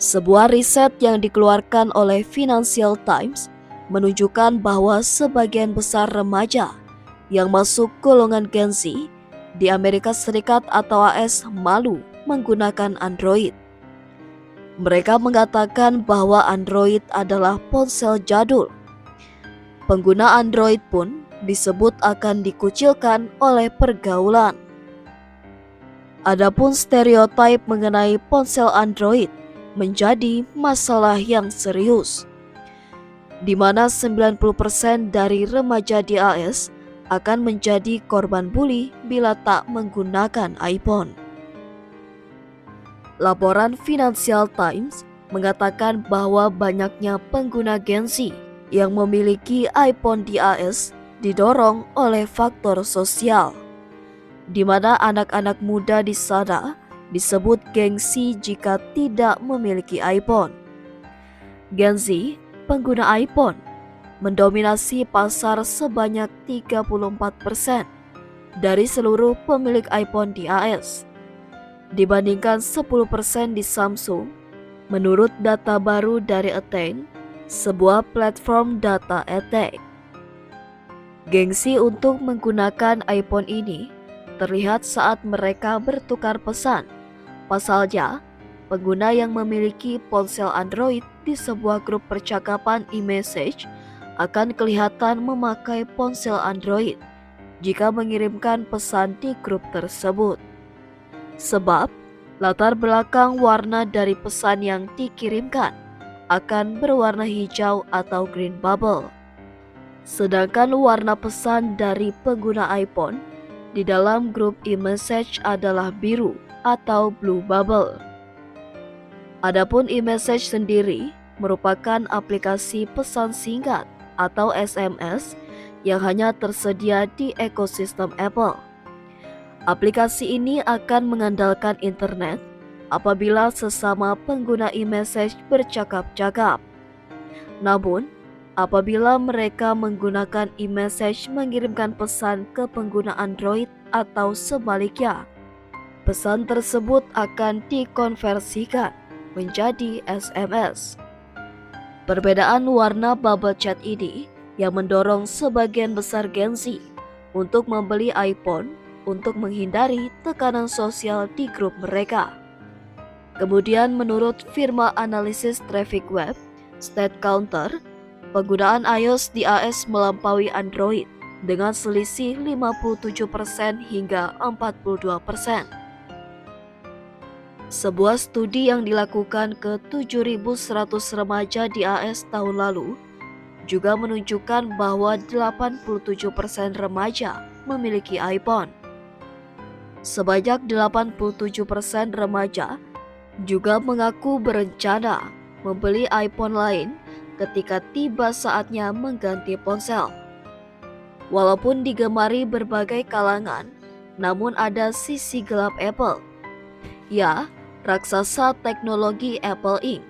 Sebuah riset yang dikeluarkan oleh Financial Times menunjukkan bahwa sebagian besar remaja yang masuk golongan Gen Z di Amerika Serikat atau AS malu menggunakan Android. Mereka mengatakan bahwa Android adalah ponsel jadul. Pengguna Android pun disebut akan dikucilkan oleh pergaulan. Adapun stereotip mengenai ponsel Android menjadi masalah yang serius, di mana 90% dari remaja di AS akan menjadi korban bully bila tak menggunakan iPhone. Laporan Financial Times mengatakan bahwa banyaknya pengguna Gen Z yang memiliki iPhone di AS didorong oleh faktor sosial, di mana anak-anak muda di sana disebut gengsi jika tidak memiliki iPhone. Gen Z, pengguna iPhone, mendominasi pasar sebanyak 34% dari seluruh pemilik iPhone di AS, dibandingkan 10% di Samsung, menurut data baru dari Attain, sebuah platform data etek. Gengsi untuk menggunakan iPhone ini terlihat saat mereka bertukar pesan. Pasalnya, pengguna yang memiliki ponsel Android di sebuah grup percakapan e-message akan kelihatan memakai ponsel Android jika mengirimkan pesan di grup tersebut. Sebab, latar belakang warna dari pesan yang dikirimkan akan berwarna hijau atau green bubble. Sedangkan warna pesan dari pengguna iPhone di dalam grup e-message adalah biru atau blue bubble. Adapun e-message sendiri merupakan aplikasi pesan singkat atau SMS yang hanya tersedia di ekosistem Apple. Aplikasi ini akan mengandalkan internet apabila sesama pengguna e-message bercakap-cakap. Namun, apabila mereka menggunakan e-message mengirimkan pesan ke pengguna Android atau sebaliknya, pesan tersebut akan dikonversikan menjadi SMS. Perbedaan warna bubble chat ini yang mendorong sebagian besar Gen Z untuk membeli iPhone untuk menghindari tekanan sosial di grup mereka. Kemudian menurut firma analisis traffic web StatCounter, penggunaan iOS di AS melampaui Android dengan selisih 57% hingga 42%. Sebuah studi yang dilakukan ke 7.100 remaja di AS tahun lalu juga menunjukkan bahwa 87% remaja memiliki iPhone. Sebanyak 87% remaja juga mengaku berencana membeli iPhone lain ketika tiba saatnya mengganti ponsel. Walaupun digemari berbagai kalangan, namun ada sisi gelap Apple. Ya, raksasa teknologi Apple Inc.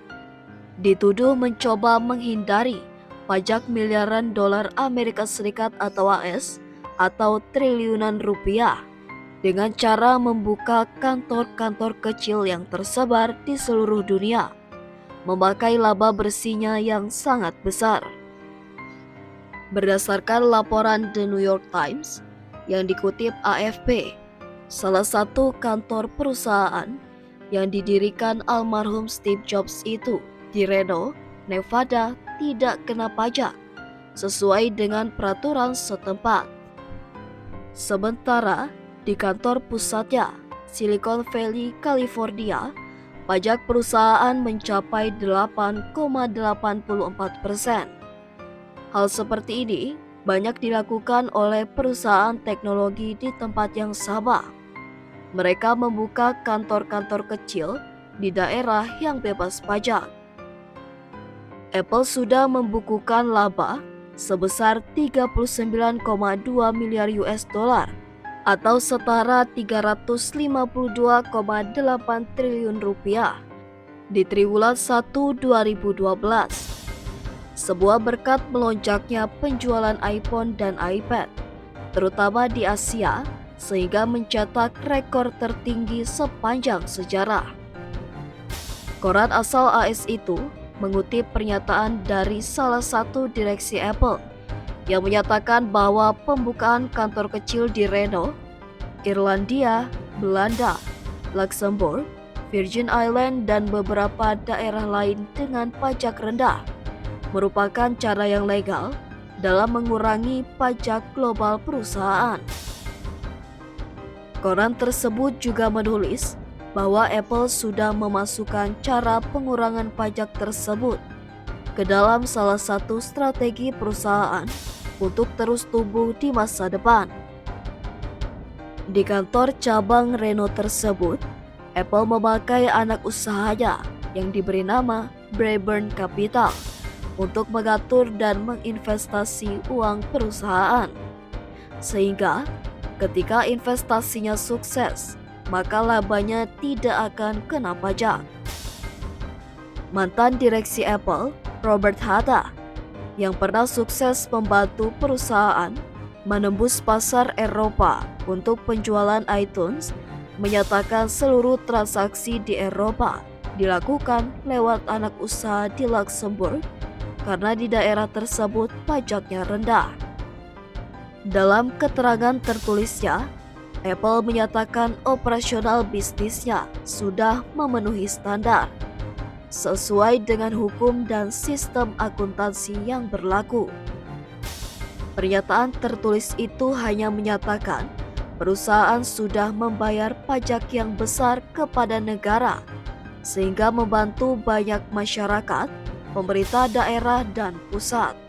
dituduh mencoba menghindari pajak miliaran dolar Amerika Serikat atau AS atau triliunan rupiah dengan cara membuka kantor-kantor kecil yang tersebar di seluruh dunia, memakai laba bersihnya yang sangat besar. Berdasarkan laporan The New York Times yang dikutip AFP, salah satu kantor perusahaan yang didirikan almarhum Steve Jobs itu di Reno, Nevada tidak kena pajak sesuai dengan peraturan setempat. Sementara di kantor pusatnya, Silicon Valley, California, pajak perusahaan mencapai 8,84%. Hal seperti ini banyak dilakukan oleh perusahaan teknologi di tempat yang sama. Mereka membuka kantor-kantor kecil di daerah yang bebas pajak. Apple sudah membukukan laba sebesar 39,2 miliar US dollar atau setara 352,8 triliun rupiah di triwulan 1 2012. Sebuah berkat melonjaknya penjualan iPhone dan iPad, terutama di Asia, sehingga mencetak rekor tertinggi sepanjang sejarah. Koran asal AS itu mengutip pernyataan dari salah satu direksi Apple yang menyatakan bahwa pembukaan kantor kecil di Reno, Irlandia, Belanda, Luxembourg, Virgin Islands, dan beberapa daerah lain dengan pajak rendah merupakan cara yang legal dalam mengurangi pajak global perusahaan. Koran tersebut juga menulis bahwa Apple sudah memasukkan cara pengurangan pajak tersebut ke dalam salah satu strategi perusahaan untuk terus tumbuh di masa depan. Di kantor cabang Reno tersebut, Apple memakai anak usahanya yang diberi nama Brayburn Capital untuk mengatur dan menginvestasi uang perusahaan. Sehingga ketika investasinya sukses, maka labanya tidak akan kena pajak. Mantan direksi Apple, Robert Hatta, yang pernah sukses membantu perusahaan menembus pasar Eropa untuk penjualan iTunes, menyatakan seluruh transaksi di Eropa dilakukan lewat anak usaha di Luxembourg karena di daerah tersebut pajaknya rendah. Dalam keterangan tertulisnya, Apple menyatakan operasional bisnisnya sudah memenuhi standar sesuai dengan hukum dan sistem akuntansi yang berlaku. Pernyataan tertulis itu hanya menyatakan perusahaan sudah membayar pajak yang besar kepada negara sehingga membantu banyak masyarakat, pemerintah daerah, dan pusat.